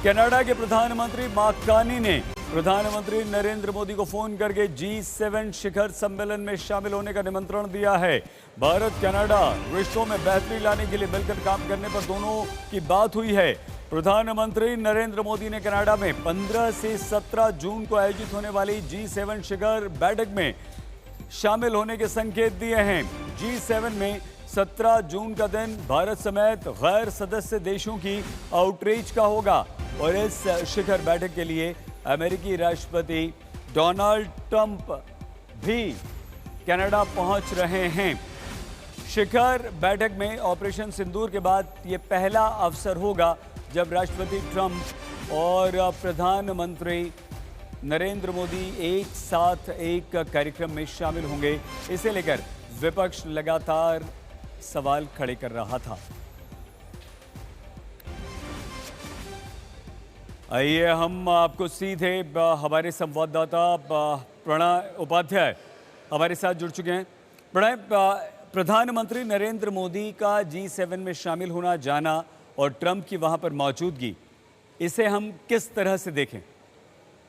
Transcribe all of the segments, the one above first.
Canada के प्रधानमंत्री mark Carney ने प्रधानमंत्री नरेंद्र मोदी को फोन करके G7 शिखर सम्मेलन में शामिल होने का निमंत्रण दिया है। भारत कनाडा रिश्तों में बेहतरी लाने के लिए मिलकर काम करने पर दोनों की बात हुई है। प्रधानमंत्री नरेंद्र मोदी ने कनाडा में 15 से 17 जून को आयोजित होने वाली G7 शिखर बैठक में शामिल होने के संकेत दिए हैं। G7 में 17 जून का दिन भारत समेत गैर सदस्य देशों की आउटरीच का होगा और इस शिखर बैठक के लिए अमेरिकी राष्ट्रपति डोनाल्ड ट्रंप भी कनाडा पहुंच रहे हैं। शिखर बैठक में ऑपरेशन सिंदूर के बाद यह पहला अवसर होगा जब राष्ट्रपति ट्रंप और प्रधानमंत्री नरेंद्र मोदी एक साथ एक कार्यक्रम में शामिल होंगे। इसे लेकर विपक्ष लगातार सवाल खड़े कर रहा था। आइए हम आपको सीधे हमारे संवाददाता प्रणय उपाध्याय हमारे साथ जुड़ चुके हैं। प्रणय, प्रधानमंत्री नरेंद्र मोदी का G7 में शामिल होना जाना और ट्रंप की वहां पर मौजूदगी, इसे हम किस तरह से देखें?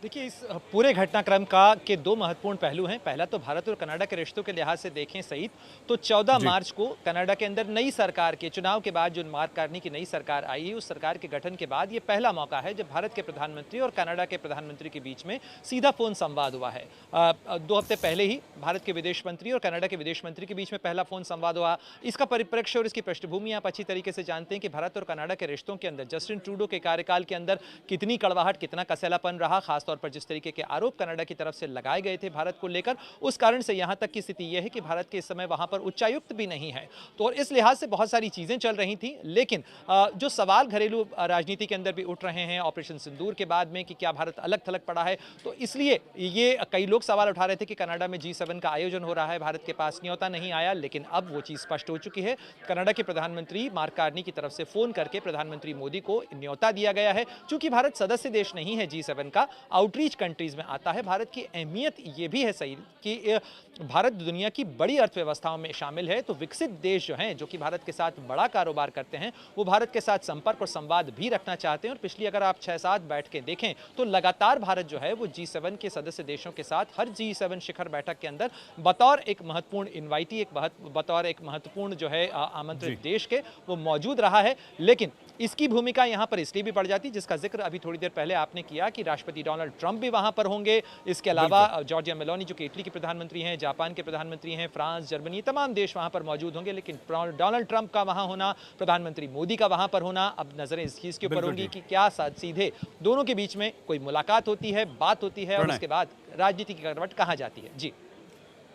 देखिए, इस पूरे घटनाक्रम के दो महत्वपूर्ण पहलू हैं। पहला तो भारत और कनाडा के रिश्तों के लिहाज से देखें सहित तो 14 मार्च को कनाडा के अंदर नई सरकार के चुनाव के बाद जो मार्क कार्नी की नई सरकार आई है, उस सरकार के गठन के बाद ये पहला मौका है जब भारत के प्रधानमंत्री और कनाडा के प्रधानमंत्री के बीच में सीधा फोन संवाद हुआ है। 2 हफ्ते पहले ही भारत के विदेश मंत्री और कनाडा के विदेश मंत्री के बीच में पहला फोन संवाद हुआ। इसका परिप्रेक्ष्य और इसकी पृष्ठभूमि आप अच्छी तरीके से जानते हैं कि भारत और कनाडा के रिश्तों के अंदर जस्टिन ट्रूडो के कार्यकाल के अंदर कितनी कड़वाहट, कितना कसैलापन रहा, खासतौर पर जिस तरीके के आरोप कनाडा की तरफ से लगाए गए थे भारत को लेकर, उस कारण से यहां तक की स्थिति यह है कि भारत के इस समय वहां पर उच्चायुक्त भी नहीं है। तो इस लिहाज से बहुत सारी चीजें चल रही थी, लेकिन जो सवाल घरेलू राजनीति के अंदर भी उठ रहे हैं ऑपरेशन सिंदूर के बाद में कि क्या भारत अलग थलग पड़ा है, तो इसलिए ये कई लोग सवाल उठा रहे थे कि कनाडा में G7 का आयोजन हो रहा है, भारत के पास न्योता नहीं आया। लेकिन अब वो चीज स्पष्ट हो चुकी है। कनाडा के प्रधानमंत्री मार्क कार्नी की तरफ से फोन करके प्रधानमंत्री मोदी को न्योता दिया गया है। चूंकि भारत सदस्य देश नहीं है G7 का, आउटरीच कंट्रीज में आता है। भारत की अहमियत ये भी है सही कि भारत दुनिया की बड़ी अर्थव्यवस्थाओं में शामिल है, तो विकसित देश जो हैं, जो कि भारत के साथ बड़ा कारोबार करते हैं, वो भारत के साथ संपर्क और संवाद भी रखना चाहते हैं। और पिछली अगर आप 6-7 बैठकें देखें तो लगातार भारत जो है वो G7 के सदस्य देशों के साथ हर G7 शिखर बैठक के अंदर बतौर एक महत्वपूर्ण इन्वाइटी, बतौर एक महत्वपूर्ण जो है आमंत्रित देश के वो मौजूद रहा है। लेकिन इसकी भूमिका यहां पर इसलिए भी बढ़ जाती, जिसका जिक्र अभी थोड़ी देर पहले आपने किया कि राष्ट्रपति डोनाल्ड ट्रंप भी वहां पर होंगे। इसके अलावा जॉर्जिया मेलोनी जो कि इटली के प्रधानमंत्री हैं, जापान के प्रधानमंत्री हैं, फ्रांस, जर्मनी, तमाम देश वहां पर मौजूद होंगे। लेकिन डोनाल्ड ट्रंप का वहां होना, प्रधानमंत्री मोदी का वहां पर होना, अब नजरें इस चीज के ऊपर होंगी कि क्या सीधे दोनों के बीच में कोई मुलाकात होती है, बात होती है, और उसके बाद राजनीति की करवट कहां जाती है। जी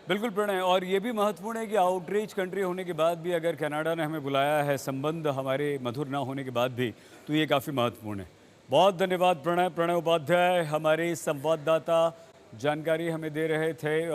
बिल्कुल प्रणय, और ये भी महत्वपूर्ण है कि आउटरीच कंट्री होने के बाद भी अगर कनाडा ने हमें बुलाया है, संबंध हमारे मधुर ना होने के बाद भी, तो ये काफ़ी महत्वपूर्ण है। बहुत धन्यवाद प्रणय। प्रणय उपाध्याय हमारे संवाददाता जानकारी हमें दे रहे थे।